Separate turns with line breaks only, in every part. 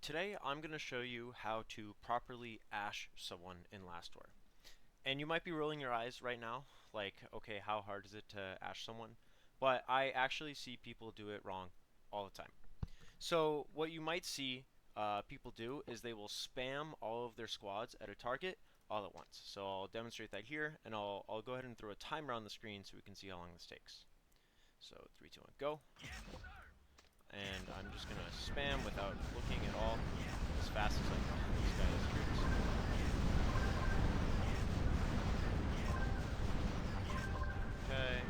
Today I'm going to show you how to properly ash someone in Lastwar. And you might be rolling your eyes right now, like, okay, how hard is it to ash someone? But I actually see people do it wrong all the time. So what you might see people do is they will spam all of their squads at a target all at once. So I'll demonstrate that here, and I'll go ahead and throw a timer on the screen so we can see how long this takes. So 3, 2, 1, go. And I'm just going to spam without looking at all as fast as I can. This guy has troops. Okay.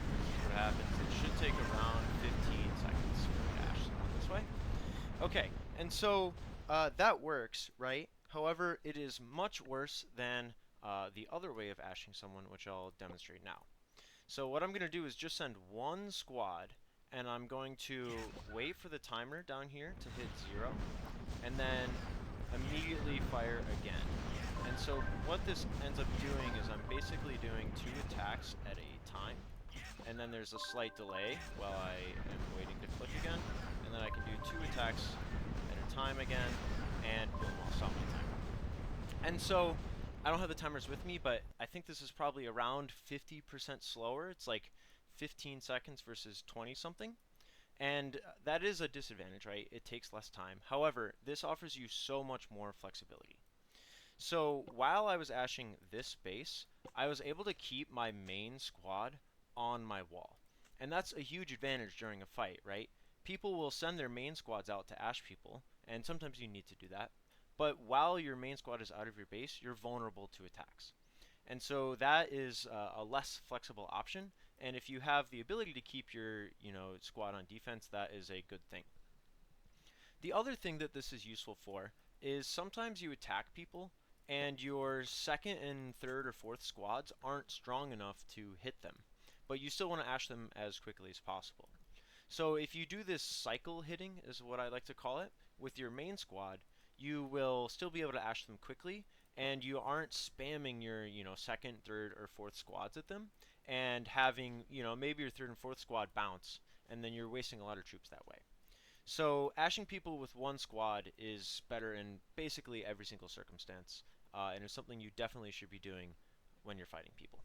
This is what happens. It should take around 15 seconds for the dash someone this way. Okay, and so that works, right? However, it is much worse than the other way of ashing someone, which I'll demonstrate now. So what I'm going to do is just send one squad, and I'm going to wait for the timer down here to hit 0, and then immediately fire again. And so what this ends up doing is I'm basically doing 2 attacks at a time, and then there's a slight delay while I am waiting to click again, and then I can do 2 attacks at a time again, and boom, I'll stop my timer. And so I don't have the timers with me, but I think this is probably around 50% slower. It's like 15 seconds versus 20 something. And that is a disadvantage, right? It takes less time. However, this offers you so much more flexibility. So while I was ashing this base, I was able to keep my main squad on my wall. And that's a huge advantage during a fight, right? People will send their main squads out to ash people, and sometimes you need to do that. But while your main squad is out of your base, you're vulnerable to attacks. And so that is a less flexible option. And if you have the ability to keep your squad on defense, that is a good thing. The other thing that this is useful for is sometimes you attack people and your second and third or fourth squads aren't strong enough to hit them, but you still want to ash them as quickly as possible. So if you do this cycle hitting, is what I like to call it, with your main squad, you will still be able to ash them quickly, and you aren't spamming your second, third, or fourth squads at them, and having maybe your third and fourth squad bounce, and then you're wasting a lot of troops that way. So ashing people with one squad is better in basically every single circumstance, and it's something you definitely should be doing when you're fighting people.